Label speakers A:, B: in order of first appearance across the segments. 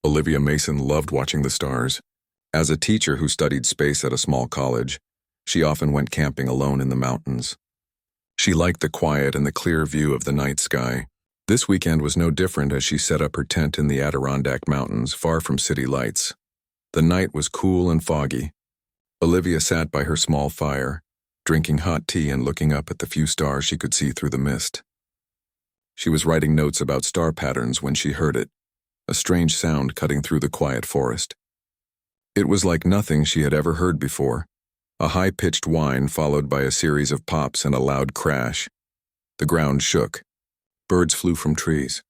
A: Olivia Mason loved watching the stars. As a teacher who studied space at a small college, she often went camping alone in the mountains. She liked the quiet and the clear view of the night sky. This weekend was no different as she set up her tent in the Adirondack Mountains, far from city lights. The night was cool and foggy. Olivia sat by her small fire, drinking hot tea and looking up at the few stars she could see through the mist. She was writing notes about star patterns when she heard it, a strange sound cutting through the quiet forest. It was like nothing she had ever heard before, a high-pitched whine followed by a series of pops and a loud crash. The ground shook. Birds flew from trees.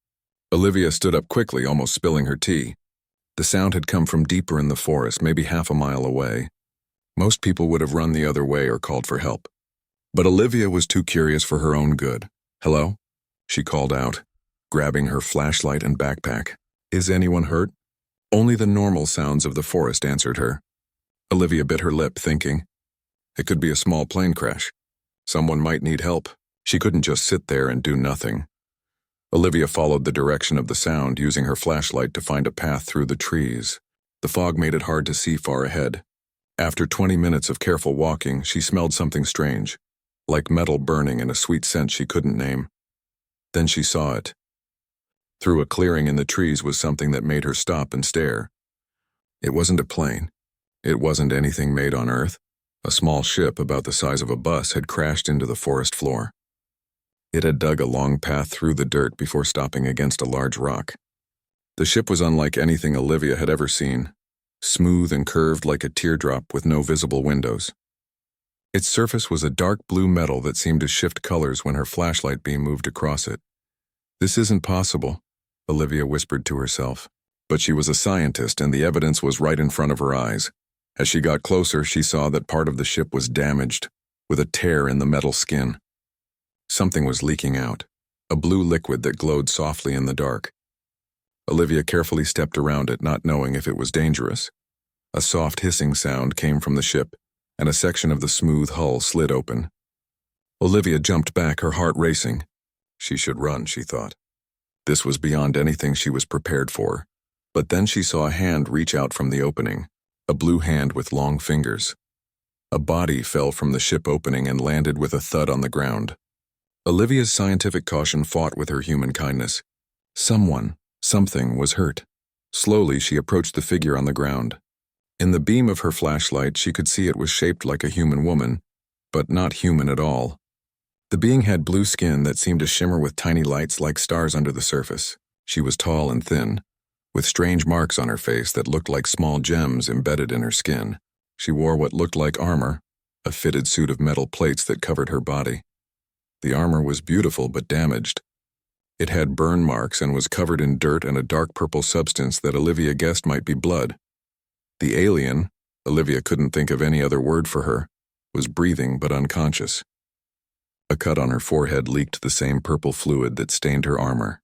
A: Olivia stood up quickly, almost spilling her tea. The sound had come from deeper in the forest, maybe half a mile away. Most people would have run the other way or called for help. But Olivia was too curious for her own good. "Hello?" she called out, grabbing her flashlight and backpack. "Is anyone hurt?" Only the normal sounds of the forest answered her. Olivia bit her lip, thinking, it could be a small plane crash. Someone might need help. She couldn't just sit there and do nothing. Olivia followed the direction of the sound, using her flashlight to find a path through the trees. The fog made it hard to see far ahead. After 20 minutes of careful walking, she smelled something strange, like metal burning and a sweet scent she couldn't name. Then she saw it. Through a clearing in the trees was something that made her stop and stare. It wasn't a plane. It wasn't anything made on Earth. A small ship about the size of a bus had crashed into the forest floor. It had dug a long path through the dirt before stopping against a large rock. The ship was unlike anything Olivia had ever seen, smooth and curved like a teardrop with no visible windows. Its surface was a dark blue metal that seemed to shift colors when her flashlight beam moved across it. "This isn't possible," Olivia whispered to herself. But she was a scientist and the evidence was right in front of her eyes. As she got closer, she saw that part of the ship was damaged, with a tear in the metal skin. Something was leaking out, a blue liquid that glowed softly in the dark. Olivia carefully stepped around it, not knowing if it was dangerous. A soft hissing sound came from the ship, and a section of the smooth hull slid open. Olivia jumped back, her heart racing. She should run, she thought. This was beyond anything she was prepared for. But then she saw a hand reach out from the opening, a blue hand with long fingers. A body fell from the ship opening and landed with a thud on the ground. Olivia's scientific caution fought with her human kindness. Something was hurt. Slowly, she approached the figure on the ground. In the beam of her flashlight, she could see it was shaped like a human woman, but not human at all. The being had blue skin that seemed to shimmer with tiny lights like stars under the surface. She was tall and thin, with strange marks on her face that looked like small gems embedded in her skin. She wore what looked like armor, a fitted suit of metal plates that covered her body. The armor was beautiful but damaged. It had burn marks and was covered in dirt and a dark purple substance that Olivia guessed might be blood. The alien, Olivia couldn't think of any other word for her, was breathing but unconscious. A cut on her forehead leaked the same purple fluid that stained her armor.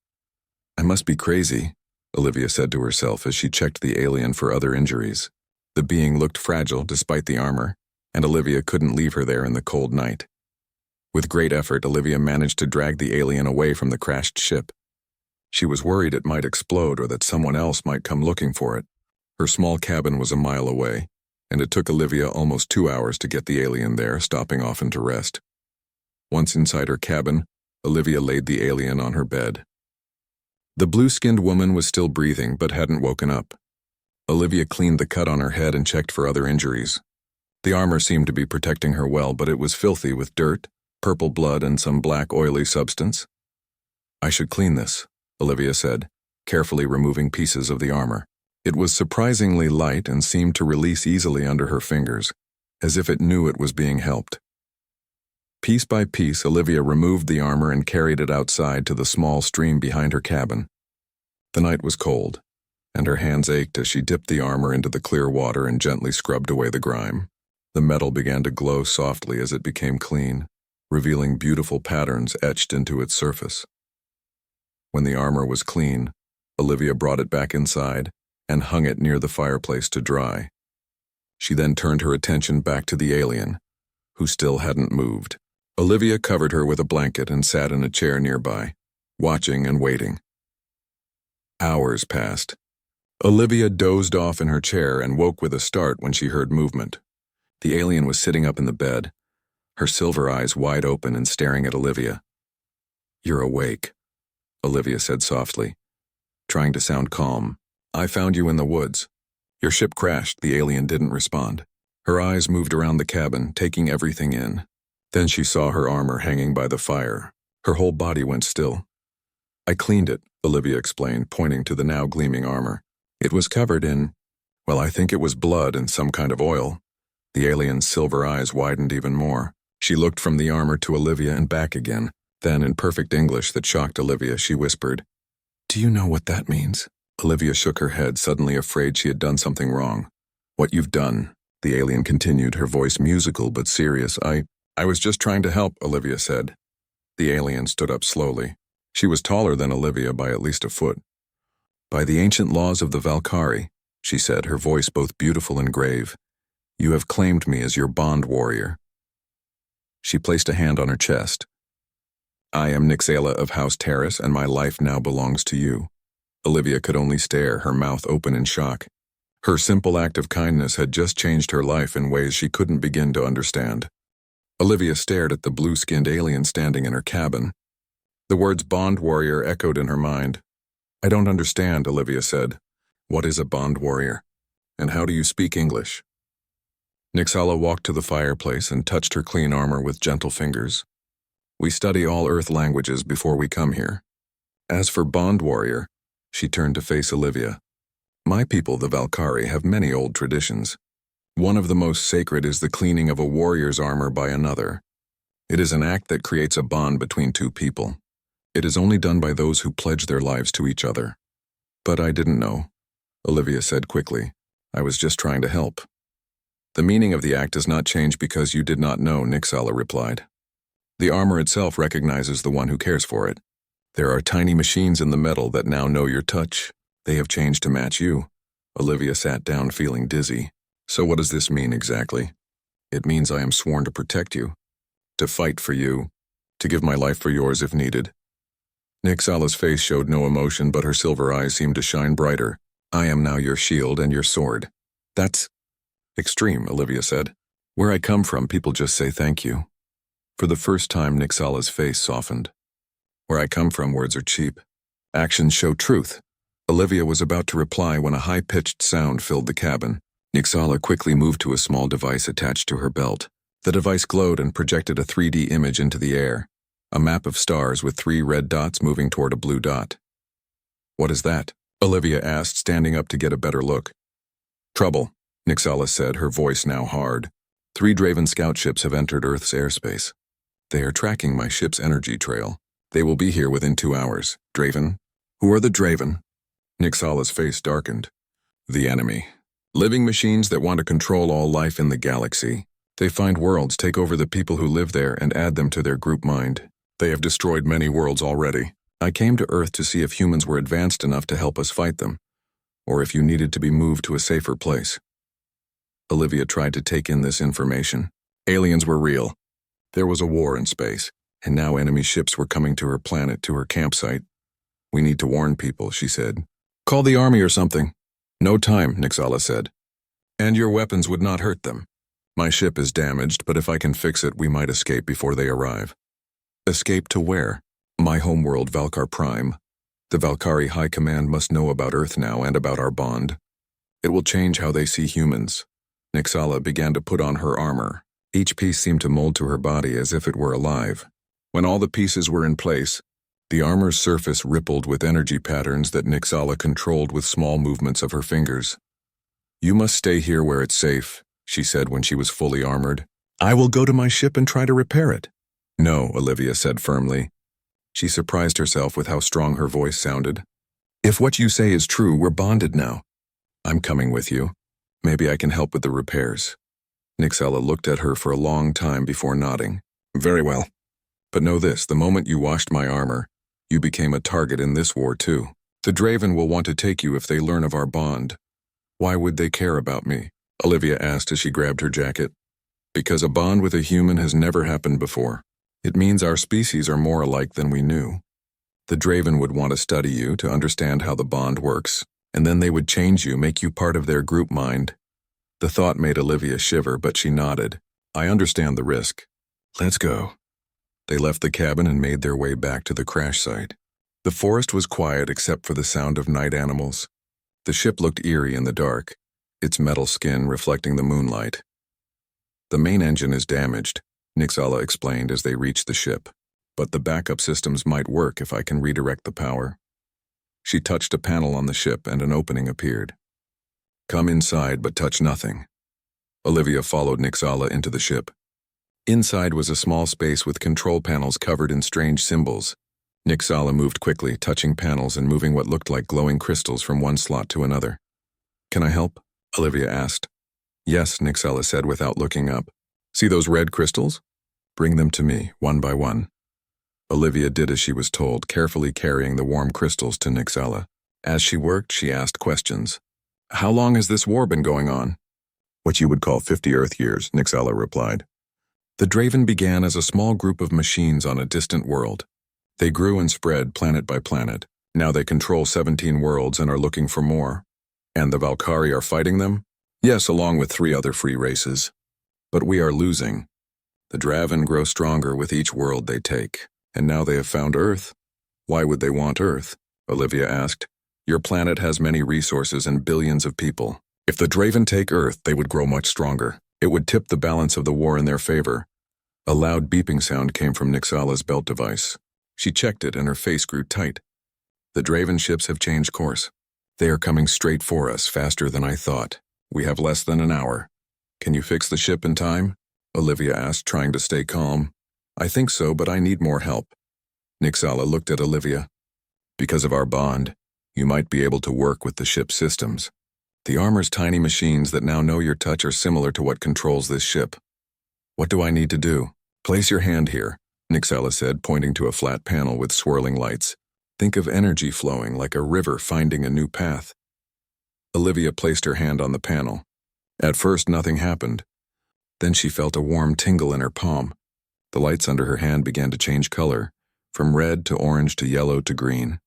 A: "I must be crazy," Olivia said to herself as she checked the alien for other injuries. The being looked fragile despite the armor, and Olivia couldn't leave her there in the cold night. With great effort, Olivia managed to drag the alien away from the crashed ship. She was worried it might explode or that someone else might come looking for it. Her small cabin was a mile away, and it took Olivia almost 2 hours to get the alien there, stopping often to rest. Once inside her cabin, Olivia laid the alien on her bed. The blue-skinned woman was still breathing but hadn't woken up. Olivia cleaned the cut on her head and checked for other injuries. The armor seemed to be protecting her well, but it was filthy with dirt, purple blood, and some black oily substance. "I should clean this," Olivia said, carefully removing pieces of the armor. It was surprisingly light and seemed to release easily under her fingers, as if it knew it was being helped. Piece by piece, Olivia removed the armor and carried it outside to the small stream behind her cabin. The night was cold, and her hands ached as she dipped the armor into the clear water and gently scrubbed away the grime. The metal began to glow softly as it became clean, revealing beautiful patterns etched into its surface. When the armor was clean, Olivia brought it back inside and hung it near the fireplace to dry. She then turned her attention back to the alien, who still hadn't moved. Olivia covered her with a blanket and sat in a chair nearby, watching and waiting. Hours passed. Olivia dozed off in her chair and woke with a start when she heard movement. The alien was sitting up in the bed, her silver eyes wide open and staring at Olivia. "You're awake," Olivia said softly, trying to sound calm. "I found you in the woods. Your ship crashed." The alien didn't respond. Her eyes moved around the cabin, taking everything in. Then she saw her armor hanging by the fire. Her whole body went still. "I cleaned it," Olivia explained, pointing to the now gleaming armor. "It was covered in, well, I think it was blood and some kind of oil." The alien's silver eyes widened even more. She looked from the armor to Olivia and back again. Then, in perfect English that shocked Olivia, she whispered, "Do you know what that means?" Olivia shook her head, suddenly afraid she had done something wrong. "What you've done," the alien continued, her voice musical but serious. I was just trying to help," Olivia said. The alien stood up slowly. She was taller than Olivia by at least a foot. "By the ancient laws of the Valkyrie," she said, her voice both beautiful and grave, "you have claimed me as your bond warrior." She placed a hand on her chest. "I am Nixala of House Terrace, and my life now belongs to you." Olivia could only stare, her mouth open in shock. Her simple act of kindness had just changed her life in ways she couldn't begin to understand. Olivia stared at the blue-skinned alien standing in her cabin. The words bond warrior echoed in her mind. "I don't understand," Olivia said. "What is a bond warrior? And how do you speak English?" Nixala walked to the fireplace and touched her clean armor with gentle fingers. "We study all Earth languages before we come here. As for bond warrior," she turned to face Olivia, "my people, the Valkyrie, have many old traditions. One of the most sacred is the cleaning of a warrior's armor by another. It is an act that creates a bond between two people. It is only done by those who pledge their lives to each other." "But I didn't know," Olivia said quickly. "I was just trying to help." "The meaning of the act does not change because you did not know," Nixala replied. "The armor itself recognizes the one who cares for it. There are tiny machines in the metal that now know your touch. They have changed to match you." Olivia sat down feeling dizzy. "So what does this mean exactly?" "It means I am sworn to protect you, to fight for you, to give my life for yours if needed." Nixala's face showed no emotion, but her silver eyes seemed to shine brighter. "I am now your shield and your sword." "That's extreme," Olivia said. "Where I come from, people just say thank you." For the first time, Nixala's face softened. "Where I come from, words are cheap. Actions show truth." Olivia was about to reply when a high-pitched sound filled the cabin. Nixala quickly moved to a small device attached to her belt. The device glowed and projected a 3D image into the air, a map of stars with 3 red dots moving toward a blue dot. "What is that?" Olivia asked, standing up to get a better look. "Trouble," Nixala said, her voice now hard. 3 Draven scout ships have entered Earth's airspace. They are tracking my ship's energy trail. They will be here within 2 hours. Draven? Who are the Draven? Nixala's face darkened. The enemy. Living machines that want to control all life in the galaxy. They find worlds, take over the people who live there, and add them to their group mind. They have destroyed many worlds already. I came to Earth to see if humans were advanced enough to help us fight them, or if you needed to be moved to a safer place. Olivia tried to take in this information. Aliens were real. There was a war in space, and now enemy ships were coming to her planet, to her campsite. "We need to warn people," she said. "Call the army or something." "No time," Nixala said. "And your weapons would not hurt them. My ship is damaged, but if I can fix it, we might escape before they arrive." "Escape to where?" "My homeworld, Valkar Prime. The Valkyrie High Command must know about Earth now and about our bond. It will change how they see humans." Nixala began to put on her armor. Each piece seemed to mold to her body as if it were alive. When all the pieces were in place, the armor's surface rippled with energy patterns that Nixala controlled with small movements of her fingers. "You must stay here where it's safe," she said when she was fully armored. "I will go to my ship and try to repair it." "No," Olivia said firmly. She surprised herself with how strong her voice sounded. "If what you say is true, we're bonded now. I'm coming with you. Maybe I can help with the repairs." Nixala looked at her for a long time before nodding. "Very well. But know this, the moment you washed my armor, you became a target in this war too. The Draven will want to take you if they learn of our bond." "Why would they care about me?" Olivia asked as she grabbed her jacket. "Because a bond with a human has never happened before. It means our species are more alike than we knew. The Draven would want to study you to understand how the bond works. And then they would change you, make you part of their group mind. The thought made Olivia shiver, but she nodded. I understand the risk. Let's go. They left the cabin and made their way back to the crash site. The forest was quiet except for the sound of night animals. The ship looked eerie in the dark, its metal skin reflecting the moonlight. The main engine is damaged, Nixala explained as they reached the ship. But the backup systems might work if I can redirect the power. She touched a panel on the ship and an opening appeared. Come inside, but touch nothing. Olivia followed Nixala into the ship. Inside was a small space with control panels covered in strange symbols. Nixala moved quickly, touching panels and moving what looked like glowing crystals from one slot to another. Can I help? Olivia asked. Yes, Nixala said without looking up. See those red crystals? Bring them to me, one by one. Olivia did as she was told, carefully carrying the warm crystals to Nixala. As she worked, she asked questions. How long has this war been going on? What you would call 50 Earth years, Nixala replied. The Draven began as a small group of machines on a distant world. They grew and spread planet by planet. Now they control 17 worlds and are looking for more. And the Valkyrie are fighting them? Yes, along with 3 other free races. But we are losing. The Draven grow stronger with each world they take. And now they have found Earth. Why would they want Earth? Olivia asked. Your planet has many resources and billions of people. If the Draven take Earth, they would grow much stronger. It would tip the balance of the war in their favor. A loud beeping sound came from Nixala's belt device. She checked it and her face grew tight. The Draven ships have changed course. They are coming straight for us, faster than I thought. We have less than an hour. Can you fix the ship in time? Olivia asked, trying to stay calm. I think so, but I need more help. Nixala looked at Olivia. Because of our bond, you might be able to work with the ship's systems. The armor's tiny machines that now know your touch are similar to what controls this ship. What do I need to do? Place your hand here, Nixala said, pointing to a flat panel with swirling lights. Think of energy flowing like a river finding a new path. Olivia placed her hand on the panel. At first, nothing happened. Then she felt a warm tingle in her palm. The lights under her hand began to change color, from red to orange to yellow to green.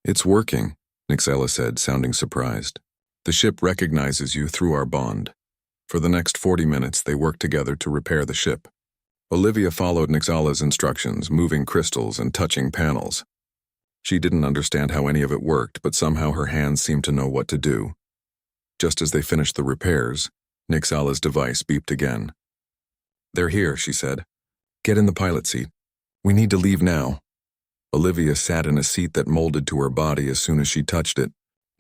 A: It's working, Nixala said, sounding surprised. The ship recognizes you through our bond. For the next 40 minutes, they worked together to repair the ship. Olivia followed Nixala's instructions, moving crystals and touching panels. She didn't understand how any of it worked, but somehow her hands seemed to know what to do. Just as they finished the repairs, Nixala's device beeped again. They're here, she said. Get in the pilot seat. We need to leave now. Olivia sat in a seat that molded to her body as soon as she touched it.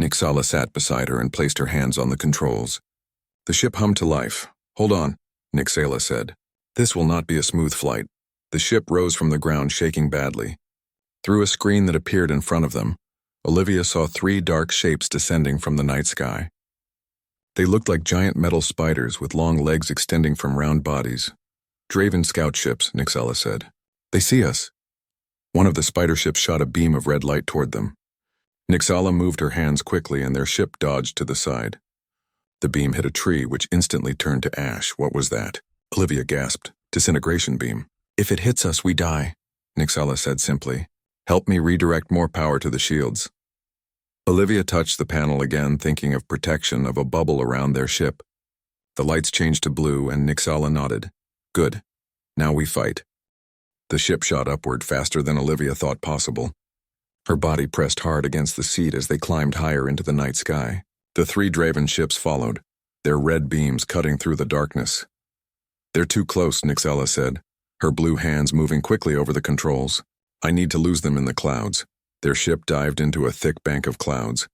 A: Nixala sat beside her and placed her hands on the controls. The ship hummed to life. Hold on, Nixala said. This will not be a smooth flight. The ship rose from the ground, shaking badly. Through a screen that appeared in front of them, Olivia saw 3 dark shapes descending from the night sky. They looked like giant metal spiders with long legs extending from round bodies. Draven scout ships, Nixala said. They see us. One of the spider ships shot a beam of red light toward them. Nixala moved her hands quickly and their ship dodged to the side. The beam hit a tree, which instantly turned to ash. What was that? Olivia gasped. Disintegration beam. If it hits us, we die, Nixala said simply. Help me redirect more power to the shields. Olivia touched the panel again, thinking of protection of a bubble around their ship. The lights changed to blue and Nixala nodded. Good. Now we fight. The ship shot upward faster than Olivia thought possible. Her body pressed hard against the seat as they climbed higher into the night sky. The 3 Draven ships followed, their red beams cutting through the darkness. They're too close, Nixala said, her blue hands moving quickly over the controls. I need to lose them in the clouds. Their ship dived into a thick bank of clouds.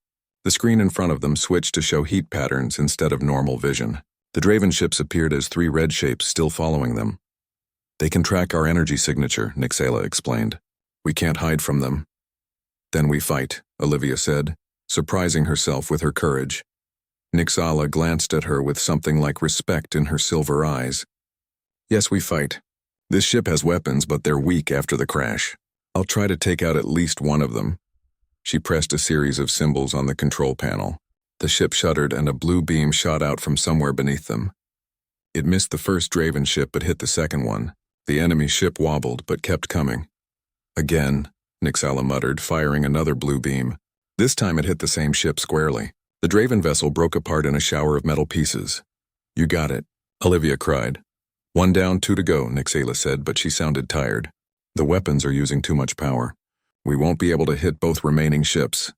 A: The screen in front of them switched to show heat patterns instead of normal vision. The Draven ships appeared as 3 red shapes still following them. They can track our energy signature, Nixala explained. We can't hide from them. Then we fight, Olivia said, surprising herself with her courage. Nixala glanced at her with something like respect in her silver eyes. Yes, we fight. This ship has weapons, but they're weak after the crash. I'll try to take out at least one of them. She pressed a series of symbols on the control panel. The ship shuddered and a blue beam shot out from somewhere beneath them. It missed the first Draven ship but hit the second one. The enemy ship wobbled but kept coming. Again, Nixala muttered, firing another blue beam. This time it hit the same ship squarely. The Draven vessel broke apart in a shower of metal pieces. "You got it," Olivia cried. "One down, two to go," Nixala said, but she sounded tired. "The weapons are using too much power. We won't be able to hit both remaining ships."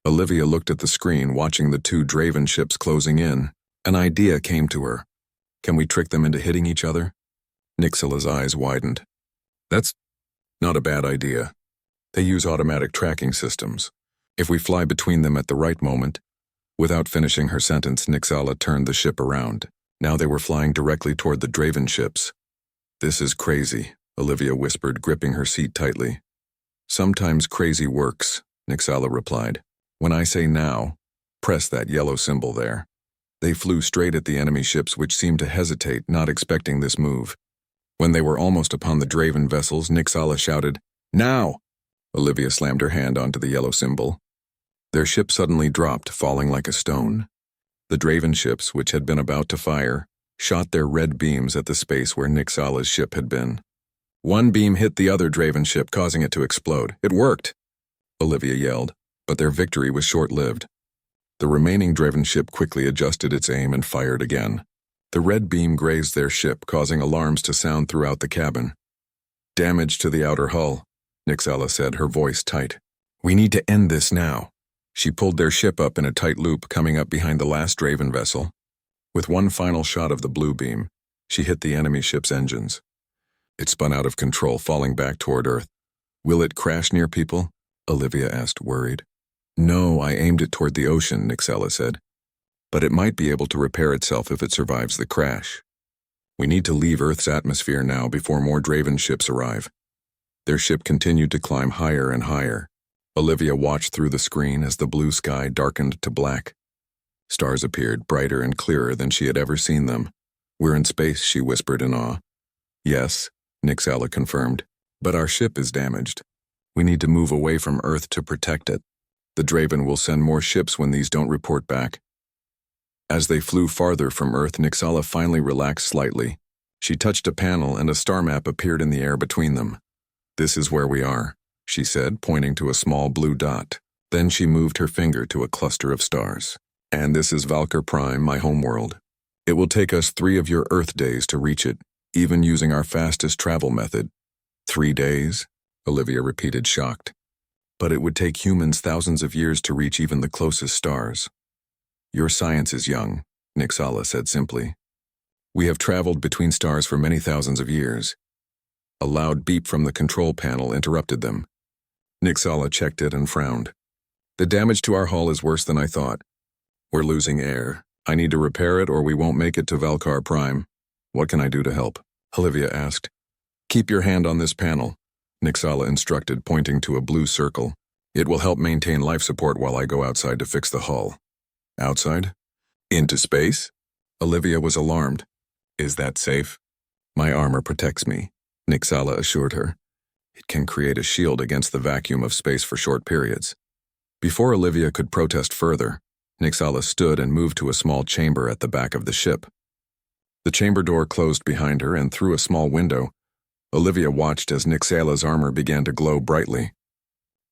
A: Olivia looked at the screen, watching the two Draven ships closing in. An idea came to her. "Can we trick them into hitting each other?" Nixala's eyes widened. "That's not a bad idea. They use automatic tracking systems. If we fly between them at the right moment..." Without finishing her sentence, Nixala turned the ship around. Now they were flying directly toward the Draven ships. "This is crazy," Olivia whispered, gripping her seat tightly. "Sometimes crazy works," Nixala replied. "When I say now, press that yellow symbol there." They flew straight at the enemy ships, which seemed to hesitate, not expecting this move. When they were almost upon the Draven vessels, Nixala shouted, "Now!" Olivia slammed her hand onto the yellow symbol. Their ship suddenly dropped, falling like a stone. The Draven ships, which had been about to fire, shot their red beams at the space where Nixala's ship had been. One beam hit the other Draven ship, causing it to explode. "It worked!" Olivia yelled, but their victory was short-lived. The remaining Draven ship quickly adjusted its aim and fired again. The red beam grazed their ship, causing alarms to sound throughout the cabin. "Damage to the outer hull," Nixala said, her voice tight. "We need to end this now." She pulled their ship up in a tight loop, coming up behind the last Draven vessel. With one final shot of the blue beam, she hit the enemy ship's engines. It spun out of control, falling back toward Earth. "Will it crash near people?" Olivia asked, worried. "No, I aimed it toward the ocean," Nixala said. "But it might be able to repair itself if it survives the crash. We need to leave Earth's atmosphere now before more Draven ships arrive." Their ship continued to climb higher and higher. Olivia watched through the screen as the blue sky darkened to black. Stars appeared, brighter and clearer than she had ever seen them. "We're in space," she whispered in awe. "Yes," Nixala confirmed, "but our ship is damaged. We need to move away from Earth to protect it. The Draven will send more ships when these don't report back." As they flew farther from Earth, Nixala finally relaxed slightly. She touched a panel and a star map appeared in the air between them. "This is where we are," she said, pointing to a small blue dot. Then she moved her finger to a cluster of stars. "And this is Valkyr Prime, my homeworld. It will take us 3 of your Earth days to reach it, even using our fastest travel method." 3 days? Olivia repeated, shocked. "But it would take humans thousands of years to reach even the closest stars." "Your science is young," Nixala said simply. "We have traveled between stars for many thousands of years." A loud beep from the control panel interrupted them. Nixala checked it and frowned. "The damage to our hull is worse than I thought. We're losing air. I need to repair it or we won't make it to Valkyr Prime. What can I do to help?" Olivia asked. "Keep your hand on this panel," Nixala instructed, pointing to a blue circle. "It will help maintain life support while I go outside to fix the hull." "Outside? Into space?" Olivia was alarmed. "Is that safe?" "My armor protects me," Nixala assured her. "It can create a shield against the vacuum of space for short periods." Before Olivia could protest further, Nixala stood and moved to a small chamber at the back of the ship. The chamber door closed behind her, and through a small window, Olivia watched as Nixala's armor began to glow brightly.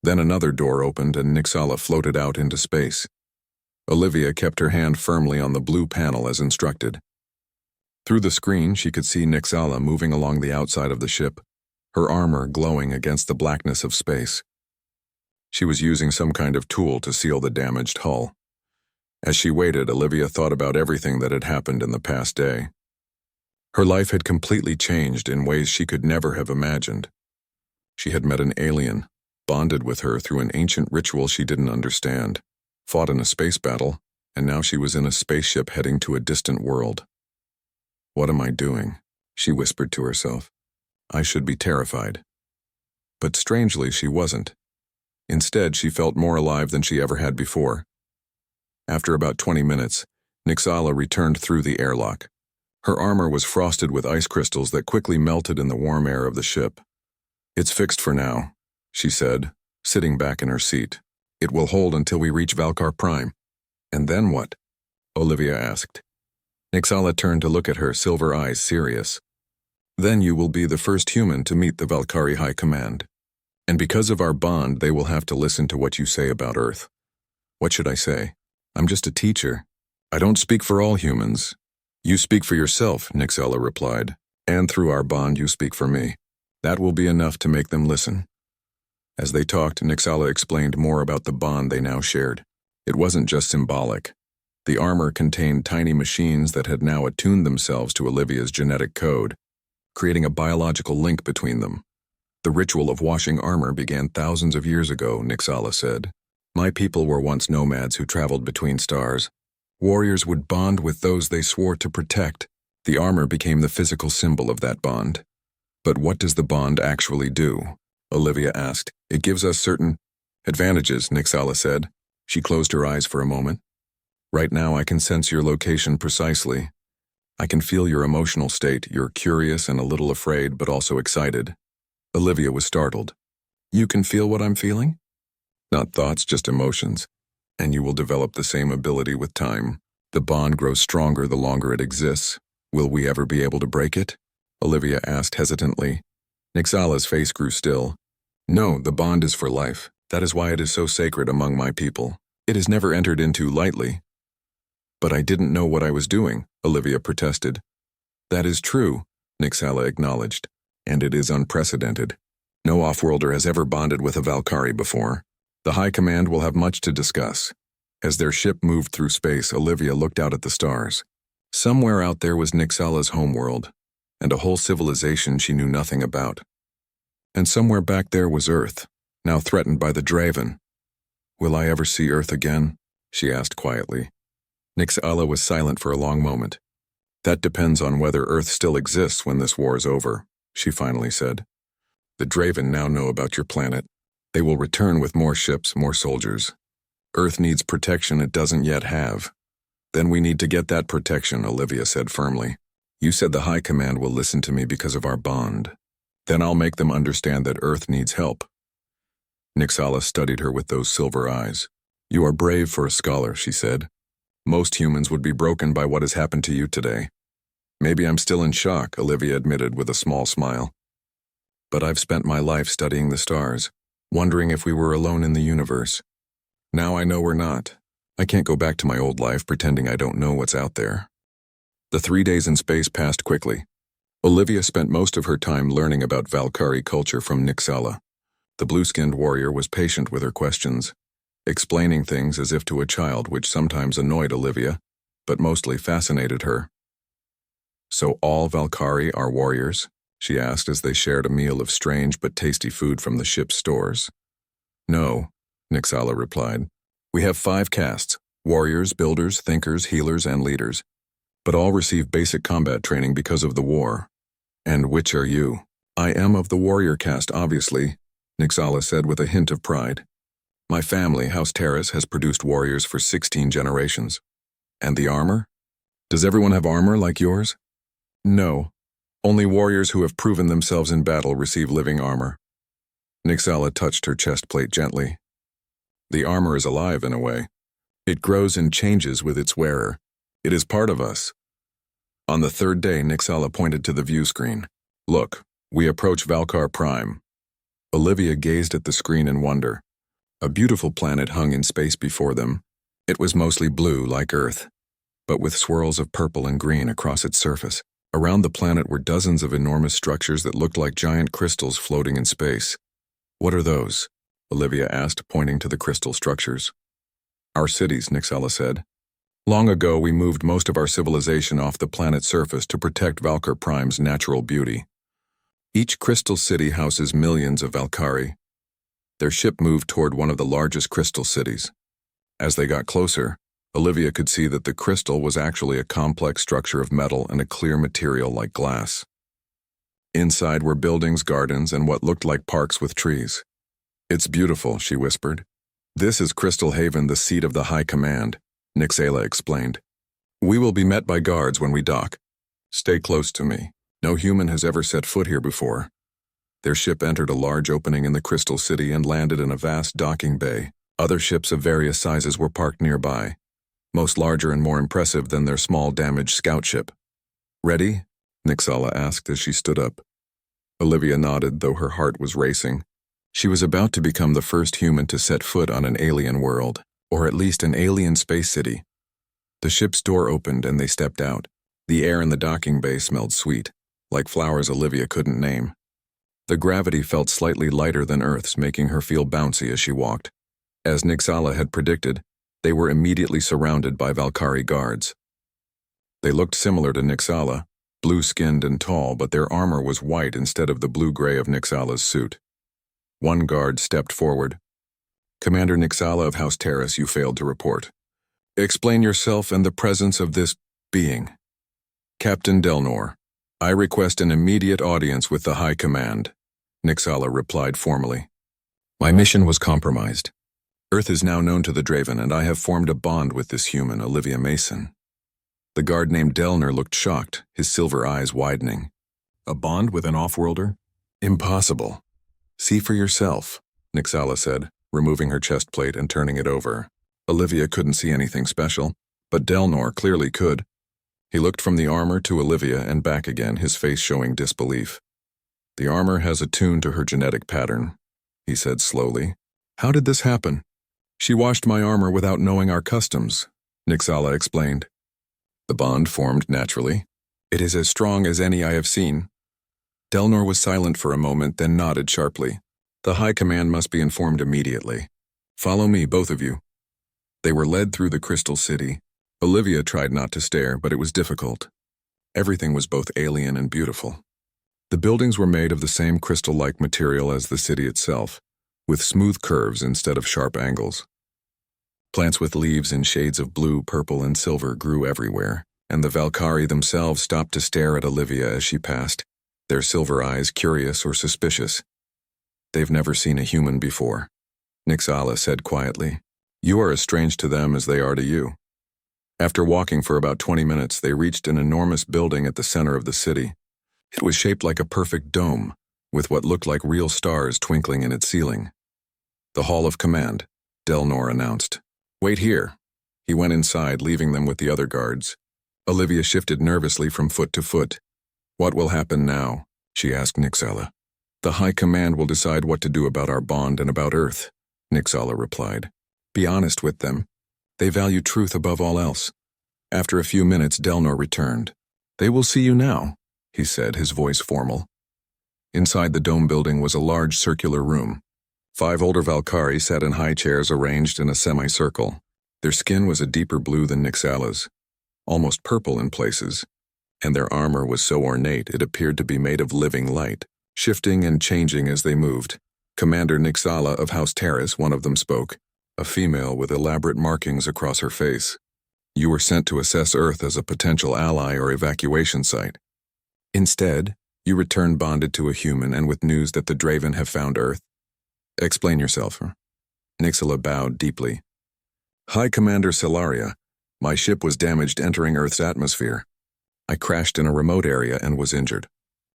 A: Then another door opened and Nixala floated out into space. Olivia kept her hand firmly on the blue panel as instructed. Through the screen, she could see Nixala moving along the outside of the ship, her armor glowing against the blackness of space. She was using some kind of tool to seal the damaged hull. As she waited, Olivia thought about everything that had happened in the past day. Her life had completely changed in ways she could never have imagined. She had met an alien, bonded with her through an ancient ritual she didn't understand, fought in a space battle, and now she was in a spaceship heading to a distant world. "What am I doing?" she whispered to herself. "I should be terrified." But strangely, she wasn't. Instead, she felt more alive than she ever had before. After about 20 minutes, Nixala returned through the airlock. Her armor was frosted with ice crystals that quickly melted in the warm air of the ship. "It's fixed for now," she said, sitting back in her seat. "It will hold until we reach Valkyr Prime." "And then what?" Olivia asked. Nixala turned to look at her, silver eyes serious. "Then you will be the first human to meet the Valkyrie High Command. And because of our bond, they will have to listen to what you say about Earth. What should I say? I'm just a teacher. I don't speak for all humans. You speak for yourself, Nixella replied. And through our bond you speak for me. That will be enough to make them listen. As they talked, Nixella explained more about the bond they now shared. It wasn't just symbolic. The armor contained tiny machines that had now attuned themselves to Olivia's genetic code, creating a biological link between them. The ritual of washing armor began thousands of years ago, Nixalla said. My people were once nomads who traveled between stars. Warriors would bond with those they swore to protect. The armor became the physical symbol of that bond. But what does the bond actually do? Olivia asked. It gives us certain advantages, Nixalla said. She closed her eyes for a moment. Right now I can sense your location precisely. I can feel your emotional state. You're curious and a little afraid, but also excited. Olivia was startled. You can feel what I'm feeling? Not thoughts, just emotions. And you will develop the same ability with time. The bond grows stronger the longer it exists. Will we ever be able to break it? Olivia asked hesitantly. Nixalla's face grew still. No, the bond is for life. That is why it is so sacred among my people. It is never entered into lightly. But I didn't know what I was doing, Olivia protested. That is true, Nixalla acknowledged. And it is unprecedented. No off-worlder has ever bonded with a Valkyrie before. The High Command will have much to discuss. As their ship moved through space, Olivia looked out at the stars. Somewhere out there was Nixalla's homeworld, and a whole civilization she knew nothing about. And somewhere back there was Earth, now threatened by the Draven. Will I ever see Earth again? She asked quietly. Nixalla was silent for a long moment. That depends on whether Earth still exists when this war is over, she finally said. The Draven now know about your planet. They will return with more ships, more soldiers. Earth needs protection it doesn't yet have. Then we need to get that protection, Olivia said firmly. You said the High Command will listen to me because of our bond. Then I'll make them understand that Earth needs help. Nixalla studied her with those silver eyes. You are brave for a scholar, she said. Most humans would be broken by what has happened to you today. Maybe I'm still in shock, Olivia admitted with a small smile. But I've spent my life studying the stars, wondering if we were alone in the universe. Now I know we're not. I can't go back to my old life pretending I don't know what's out there. The 3 days in space passed quickly. Olivia spent most of her time learning about Valkyrie culture from Nixalla. The blue-skinned warrior was patient with her questions, explaining things as if to a child, which sometimes annoyed Olivia, but mostly fascinated her. So all Valkyrie are warriors? She asked as they shared a meal of strange but tasty food from the ship's stores. No, Nixalla replied. We have 5 castes, warriors, builders, thinkers, healers, and leaders. But all receive basic combat training because of the war. And which are you? I am of the warrior caste, obviously, Nixalla said with a hint of pride. My family, House Terrace, has produced warriors for 16 generations. And the armor? Does everyone have armor like yours? No. Only warriors who have proven themselves in battle receive living armor. Nixalla touched her chest plate gently. The armor is alive in a way. It grows and changes with its wearer. It is part of us. On the 3rd day, Nixalla pointed to the view screen. Look, we approach Valkar Prime. Olivia gazed at the screen in wonder. A beautiful planet hung in space before them. It was mostly blue like Earth, but with swirls of purple and green across its surface. Around the planet were dozens of enormous structures that looked like giant crystals floating in space. What are those? Olivia asked, pointing to the crystal structures. Our cities, Nixalla said. Long ago, we moved most of our civilization off the planet's surface to protect Valkar Prime's natural beauty. Each crystal city houses millions of Valkyrie. Their ship moved toward one of the largest crystal cities. As they got closer, Olivia could see that the crystal was actually a complex structure of metal and a clear material like glass. Inside were buildings, gardens, and what looked like parks with trees. It's beautiful, she whispered. This is Crystal Haven, the seat of the High Command, Nixalla explained. We will be met by guards when we dock. Stay close to me. No human has ever set foot here before. Their ship entered a large opening in the Crystal City and landed in a vast docking bay. Other ships of various sizes were parked nearby, most larger and more impressive than their small damaged scout ship. Ready? Nixalla asked as she stood up. Olivia nodded, though her heart was racing. She was about to become the first human to set foot on an alien world. Or at least an alien space city. The ship's door opened and they stepped out. The air in the docking bay smelled sweet, like flowers Olivia couldn't name. The gravity felt slightly lighter than Earth's, making her feel bouncy as she walked. As Nixala had predicted, they were immediately surrounded by Valkyrie guards. They looked similar to Nixala, blue-skinned and tall, but their armor was white instead of the blue-gray of Nixala's suit. One guard stepped forward. "Commander Nixala of House Terrace, you failed to report. Explain yourself and the presence of this being." "Captain Delnor, I request an immediate audience with the High Command," Nixala replied formally. "My mission was compromised. Earth is now known to the Draven, and I have formed a bond with this human, Olivia Mason." The guard named Delnor looked shocked, his silver eyes widening. "A bond with an off-worlder? Impossible. See for yourself," Nixala said, removing her chest plate and turning it over. Olivia couldn't see anything special, but Delnor clearly could. He looked from the armor to Olivia and back again, his face showing disbelief. "The armor has attuned to her genetic pattern," he said slowly. "How did this happen?" "She washed my armor without knowing our customs," Nixala explained. "The bond formed naturally. It is as strong as any I have seen." Delnor was silent for a moment, then nodded sharply. "The High Command must be informed immediately. Follow me, both of you." They were led through the Crystal City. Olivia tried not to stare, but it was difficult. Everything was both alien and beautiful. The buildings were made of the same crystal-like material as the city itself, with smooth curves instead of sharp angles. Plants with leaves in shades of blue, purple, and silver grew everywhere, and the Valkyrie themselves stopped to stare at Olivia as she passed, their silver eyes curious or suspicious. "They've never seen a human before," Nixala said quietly. "You are as strange to them as they are to you." After walking for about 20 minutes, they reached an enormous building at the center of the city. It was shaped like a perfect dome, with what looked like real stars twinkling in its ceiling. "The Hall of Command," Delnor announced. "Wait here." He went inside, leaving them with the other guards. Olivia shifted nervously from foot to foot. "What will happen now?" she asked Nixala. "The High Command will decide what to do about our bond and about Earth," Nixala replied. "Be honest with them. They value truth above all else." After a few minutes, Delnor returned. "They will see you now," he said, his voice formal. Inside the dome building was a large circular room. 5 older Valkyrie sat in high chairs arranged in a semicircle. Their skin was a deeper blue than Nixala's, almost purple in places, and their armor was so ornate it appeared to be made of living light, shifting and changing as they moved. "Commander Nixala of House Terrace," one of them spoke, a female with elaborate markings across her face. "You were sent to assess Earth as a potential ally or evacuation site. Instead, you return bonded to a human and with news that the Draven have found Earth. Explain yourself." Nixala bowed deeply. "High Commander Solaria, my ship was damaged entering Earth's atmosphere. I crashed in a remote area and was injured.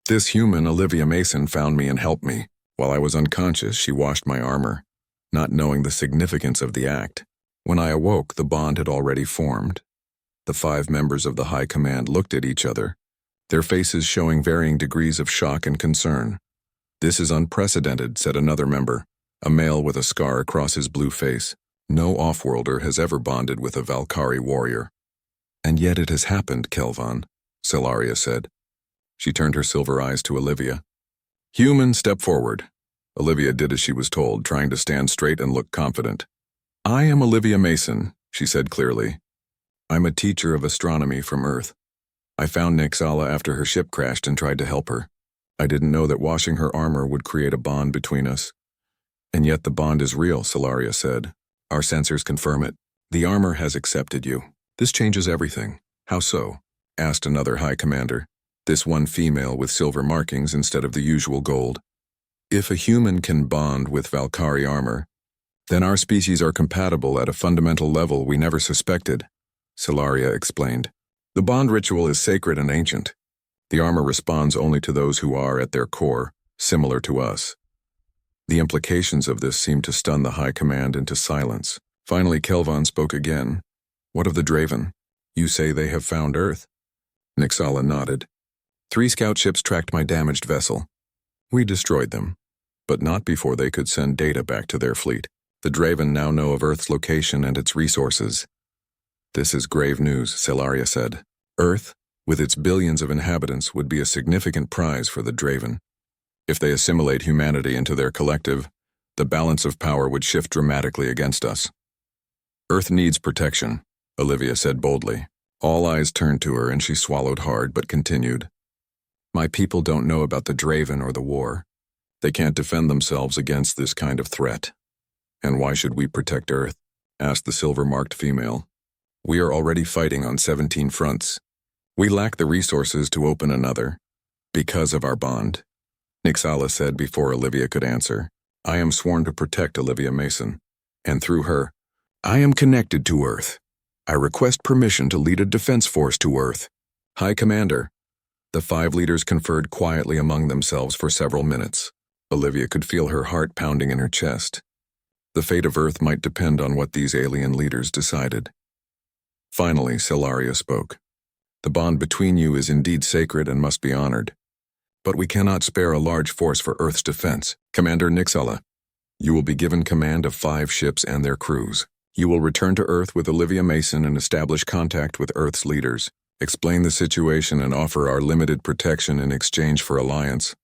A: This human, Olivia Mason, found me and helped me. While I was unconscious, she washed my armor, not knowing the significance of the act. When I awoke, the bond had already formed." The 5 members of the High Command looked at each other, their faces showing varying degrees of shock and concern. "This is unprecedented," said another member, a male with a scar across his blue face. "No off-worlder has ever bonded with a Valkyrie warrior." "And yet it has happened, Kelvan," Solaria said. She turned her silver eyes to Olivia. "Human, step forward." Olivia did as she was told, trying to stand straight and look confident. "I am Olivia Mason," she said clearly. "I'm a teacher of astronomy from Earth. I found Nixala after her ship crashed and tried to help her. I didn't know that washing her armor would create a bond between us." "And yet the bond is real," Solaria said. "Our sensors confirm it. The armor has accepted you. This changes everything." "How so?" asked another High Commander, this one female with silver markings instead of the usual gold. "If a human can bond with Valkyrie armor, then our species are compatible at a fundamental level we never suspected," Solaria explained. "The bond ritual is sacred and ancient. The armor responds only to those who are, at their core, similar to us." The implications of this seemed to stun the High Command into silence. Finally, Kelvan spoke again. "What of the Draven? You say they have found Earth?" Nixala nodded. 3 scout ships tracked my damaged vessel. We destroyed them, but not before they could send data back to their fleet. The Draven now know of Earth's location and its resources. This is grave news, Celaria said. Earth, with its billions of inhabitants, would be a significant prize for the Draven. If they assimilate humanity into their collective, the balance of power would shift dramatically against us. Earth needs protection, Olivia said boldly. All eyes turned to her and she swallowed hard but continued. My people don't know about the Draven or the war. They can't defend themselves against this kind of threat. And why should we protect Earth? Asked the silver-marked female. We are already fighting on 17 fronts. We lack the resources to open another. Because of our bond. Nixala said before Olivia could answer. I am sworn to protect Olivia Mason. And through her, I am connected to Earth. I request permission to lead a defense force to Earth. High Commander. The 5 leaders conferred quietly among themselves for several minutes. Olivia could feel her heart pounding in her chest. The fate of Earth might depend on what these alien leaders decided. Finally, Celaria spoke. The bond between you is indeed sacred and must be honored. But we cannot spare a large force for Earth's defense. Commander Nixala, you will be given command of 5 ships and their crews. You will return to Earth with Olivia Mason and establish contact with Earth's leaders. Explain the situation and offer our limited protection in exchange for alliance.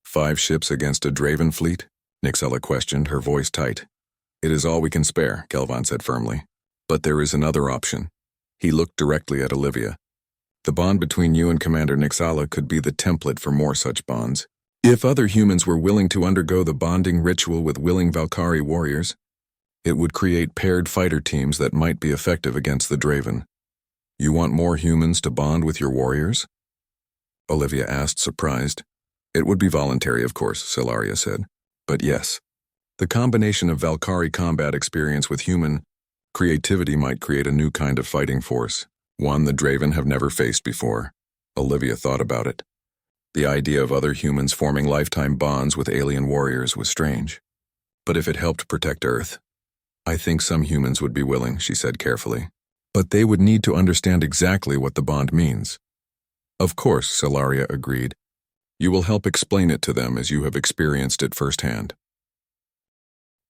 A: 5 ships against a Draven fleet? Nixala questioned, her voice tight. It is all we can spare, Kelvon said firmly. But there is another option. He looked directly at Olivia. The bond between you and Commander Nixala could be the template for more such bonds. If other humans were willing to undergo the bonding ritual with willing Valkyrie warriors, it would create paired fighter teams that might be effective against the Draven. You want more humans to bond with your warriors? Olivia asked, surprised. It would be voluntary, of course, Celaria said. But yes. The combination of Valkyrie combat experience with human creativity might create a new kind of fighting force, one the Draven have never faced before. Olivia thought about it. The idea of other humans forming lifetime bonds with alien warriors was strange. But if it helped protect Earth, I think some humans would be willing, she said carefully. But they would need to understand exactly what the bond means. Of course, Celaria agreed. You will help explain it to them as you have experienced it firsthand.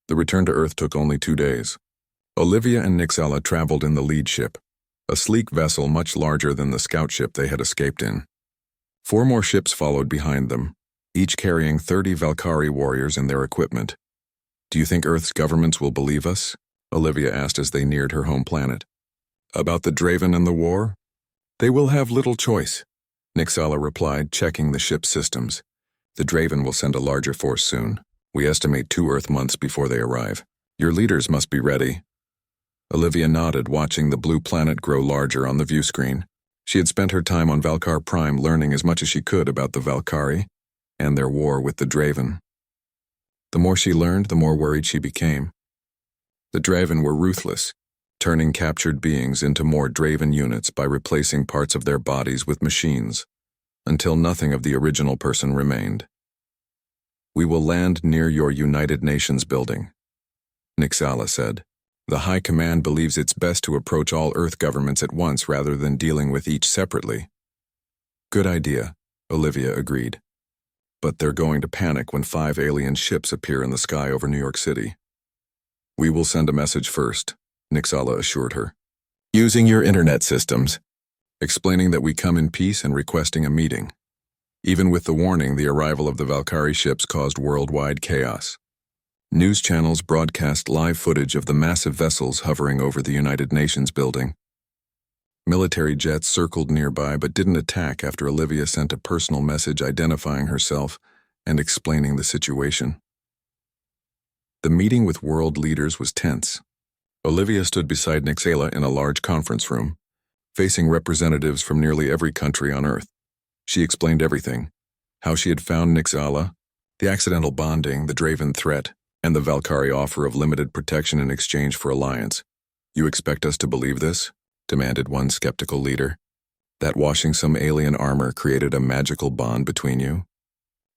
A: The return to Earth took only 2 days. Olivia and Nixala traveled in the lead ship, a sleek vessel much larger than the scout ship they had escaped in. 4 more ships followed behind them, each carrying 30 Valkyrie warriors and their equipment. Do you think Earth's governments will believe us? Olivia asked as they neared her home planet. About the Draven and the war? They will have little choice, Nixala replied, checking the ship's systems. The Draven will send a larger force soon. We estimate 2 Earth months before they arrive. Your leaders must be ready. Olivia nodded, watching the blue planet grow larger on the view screen. She had spent her time on Valkar Prime learning as much as she could about the Valkyrie and their war with the Draven. The more she learned, the more worried she became. The Draven were ruthless, turning captured beings into more Draven units by replacing parts of their bodies with machines, until nothing of the original person remained. We will land near your United Nations building, Nixala said. The High Command believes it's best to approach all Earth governments at once rather than dealing with each separately. Good idea, Olivia agreed. But they're going to panic when 5 alien ships appear in the sky over New York City. We will send a message first, Nixala assured her. Using your internet systems, explaining that we come in peace and requesting a meeting. Even with the warning, the arrival of the Valkyrie ships caused worldwide chaos. News channels broadcast live footage of the massive vessels hovering over the United Nations building. Military jets circled nearby but didn't attack after Olivia sent a personal message identifying herself and explaining the situation. The meeting with world leaders was tense. Olivia stood beside Nixala in a large conference room, facing representatives from nearly every country on Earth. She explained everything: how she had found Nixala, the accidental bonding, the Draven threat, and the Valkyrie offer of limited protection in exchange for alliance. You expect us to believe this? Demanded one skeptical leader. That washing some alien armor created a magical bond between you?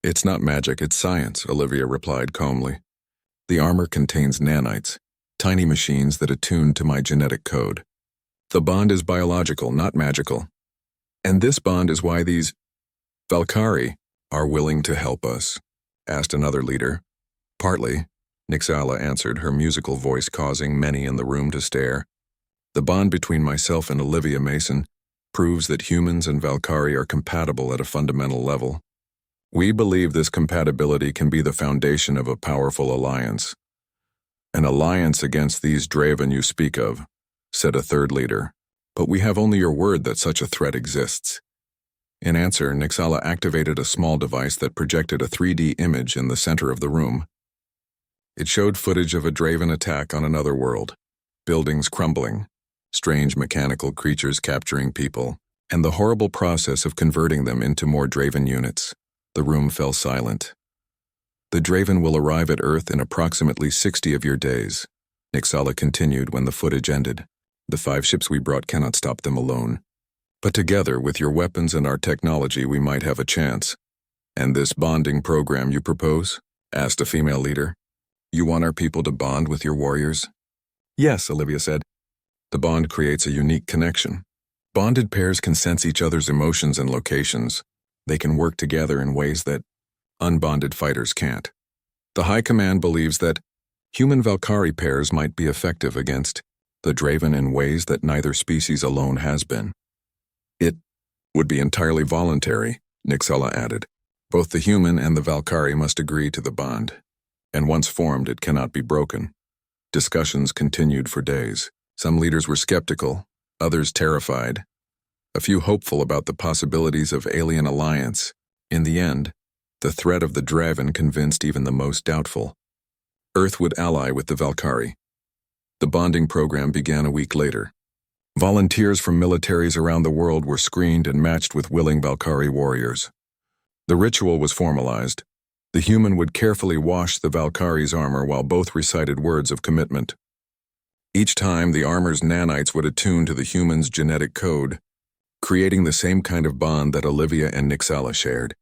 A: It's not magic, it's science, Olivia replied calmly. The armor contains nanites, tiny machines that attune to my genetic code. The bond is biological, not magical. And this bond is why these Valkyrie are willing to help us, asked another leader. Partly, Nixala answered, her musical voice causing many in the room to stare. The bond between myself and Olivia Mason proves that humans and Valkyrie are compatible at a fundamental level. We believe this compatibility can be the foundation of a powerful alliance. An alliance against these Draven you speak of, said a third leader, but we have only your word that such a threat exists. In answer, Nixala activated a small device that projected a 3D image in the center of the room. It showed footage of a Draven attack on another world, buildings crumbling, strange mechanical creatures capturing people, and the horrible process of converting them into more Draven units. The room fell silent. The Draven will arrive at Earth in approximately 60 of your days, Nixala continued when the footage ended. The 5 ships we brought cannot stop them alone. But together, with your weapons and our technology, we might have a chance. And this bonding program you propose? Asked a female leader. You want our people to bond with your warriors? Yes, Olivia said. The bond creates a unique connection. Bonded pairs can sense each other's emotions and locations. They can work together in ways that unbonded fighters can't. The High Command believes that human Valkyrie pairs might be effective against the Draven in ways that neither species alone has been. It would be entirely voluntary, Nixala added. Both the human and the Valkyrie must agree to the bond, and once formed, it cannot be broken. Discussions continued for days. Some leaders were skeptical, others terrified, a few hopeful about the possibilities of alien alliance. In the end, the threat of the Draven convinced even the most doubtful. Earth would ally with the Valkyrie. The bonding program began a week later. Volunteers from militaries around the world were screened and matched with willing Valkyrie warriors. The ritual was formalized. The human would carefully wash the Valkyrie's armor while both recited words of commitment. Each time, the armor's nanites would attune to the human's genetic code, creating the same kind of bond that Olivia and Nixala shared.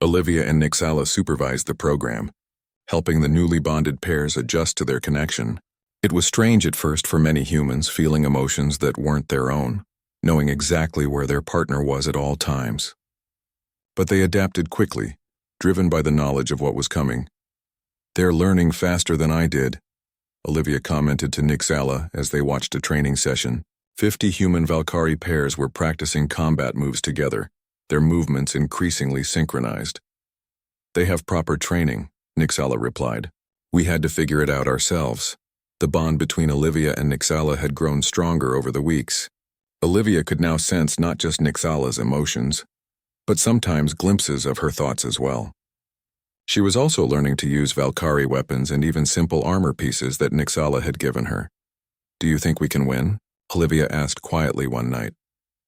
A: Olivia and Nixala supervised the program, helping the newly bonded pairs adjust to their connection. It was strange at first for many humans, feeling emotions that weren't their own, knowing exactly where their partner was at all times. But they adapted quickly, driven by the knowledge of what was coming. They're learning faster than I did, Olivia commented to Nixala as they watched a training session. 50 human Valkyrie pairs were practicing combat moves together, their movements increasingly synchronized. They have proper training, Nixala replied. We had to figure it out ourselves. The bond between Olivia and Nixala had grown stronger over the weeks. Olivia could now sense not just Nixala's emotions, but sometimes glimpses of her thoughts as well. She was also learning to use Valkyrie weapons and even simple armor pieces that Nixala had given her. Do you think we can win? Olivia asked quietly one night,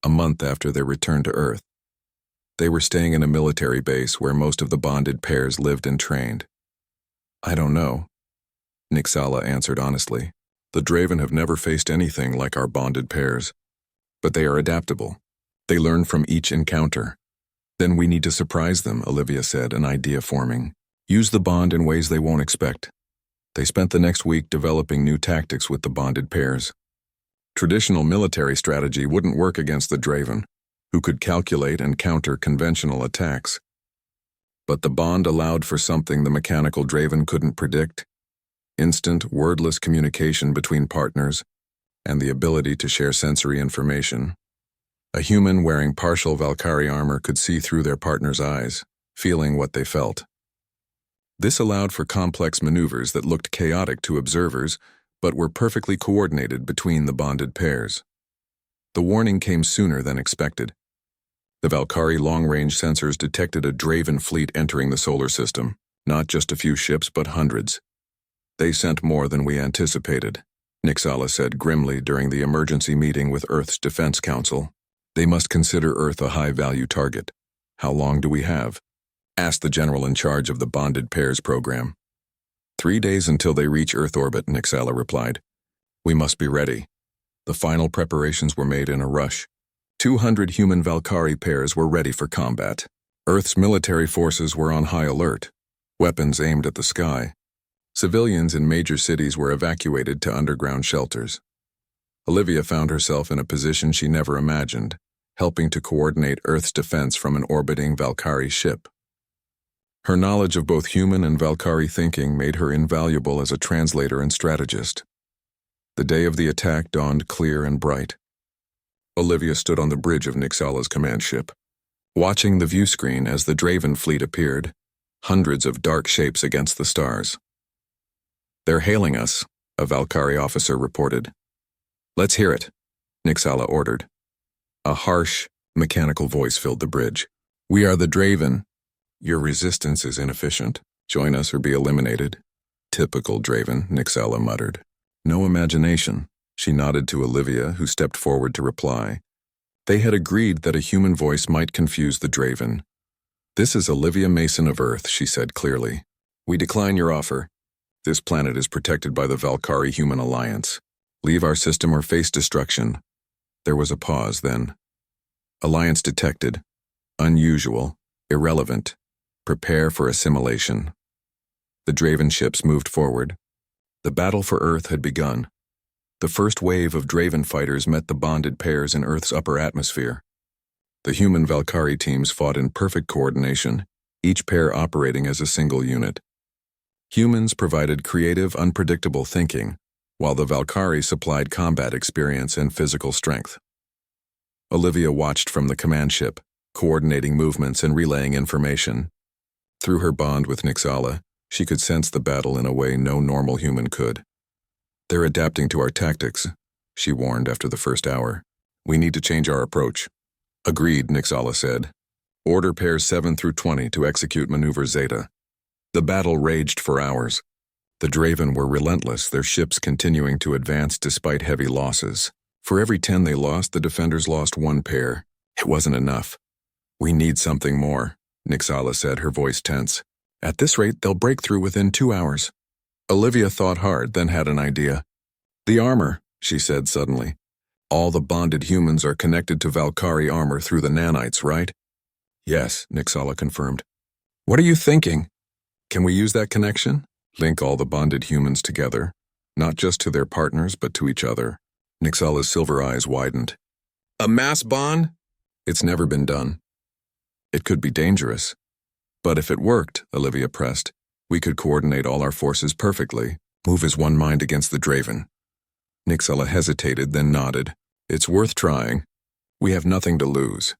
A: a month after their return to Earth. They were staying in a military base where most of the bonded pairs lived and trained. I don't know, Nixala answered honestly. The Draven have never faced anything like our bonded pairs. But they are adaptable. They learn from each encounter. Then we need to surprise them, Olivia said, an idea forming. Use the bond in ways they won't expect. They spent the next week developing new tactics with the bonded pairs. Traditional military strategy wouldn't work against the Draven, who could calculate and counter conventional attacks. But the bond allowed for something the mechanical Draven couldn't predict: instant, wordless communication between partners, and the ability to share sensory information. A human wearing partial Valkyrie armor could see through their partner's eyes, feeling what they felt. This allowed for complex maneuvers that looked chaotic to observers, but were perfectly coordinated between the bonded pairs. The warning came sooner than expected. The Valkyrie long-range sensors detected a Draven fleet entering the solar system, not just a few ships, but hundreds. They sent more than we anticipated, Nixala said grimly during the emergency meeting with Earth's Defense Council. They must consider Earth a high-value target. How long do we have? Asked the general in charge of the Bonded Pairs program. 3 days until they reach Earth orbit, Nixala replied. We must be ready. The final preparations were made in a rush. 200 human Valkyrie pairs were ready for combat. Earth's military forces were on high alert, weapons aimed at the sky. Civilians in major cities were evacuated to underground shelters. Olivia found herself in a position she never imagined, helping to coordinate Earth's defense from an orbiting Valkyrie ship. Her knowledge of both human and Valkyrie thinking made her invaluable as a translator and strategist. The day of the attack dawned clear and bright. Olivia stood on the bridge of Nixala's command ship, watching the view screen as the Draven fleet appeared, hundreds of dark shapes against the stars. "They're hailing us," a Valkyrie officer reported. "Let's hear it," Nixala ordered. A harsh, mechanical voice filled the bridge. "We are the Draven. Your resistance is inefficient. Join us or be eliminated." "Typical Draven," Nixala muttered. "No imagination." She nodded to Olivia, who stepped forward to reply. They had agreed that a human voice might confuse the Draven. "This is Olivia Mason of Earth," she said clearly. "We decline your offer. This planet is protected by the Valkyrie Human Alliance. Leave our system or face destruction." There was a pause, then. "Alliance detected. Unusual. Irrelevant. Prepare for assimilation." The Draven ships moved forward. The battle for Earth had begun. The first wave of Draven fighters met the bonded pairs in Earth's upper atmosphere. The human Valkyrie teams fought in perfect coordination, each pair operating as a single unit. Humans provided creative, unpredictable thinking, while the Valkyrie supplied combat experience and physical strength. Olivia watched from the command ship, coordinating movements and relaying information. Through her bond with Nixala, she could sense the battle in a way no normal human could. "They're adapting to our tactics," she warned after the first hour. "We need to change our approach." "Agreed," Nixala said. "Order pairs 7 through 20 to execute Maneuver Zeta." The battle raged for hours. The Draven were relentless, their ships continuing to advance despite heavy losses. For every 10 they lost, the defenders lost 1 pair. It wasn't enough. "We need something more," Nixala said, her voice tense. "At this rate, they'll break through within 2 hours." Olivia thought hard, then had an idea. "The armor," she said suddenly. "All the bonded humans are connected to Valkyrie armor through the nanites, right?" "Yes," Nixala confirmed. "What are you thinking? Can we use that connection? Link all the bonded humans together, not just to their partners, but to each other?" Nixala's silver eyes widened. "A mass bond? It's never been done." "It could be dangerous. But if it worked," Olivia pressed, "we could coordinate all our forces perfectly, move as one mind against the Draven." Nixala hesitated, then nodded. "It's worth trying. We have nothing to lose."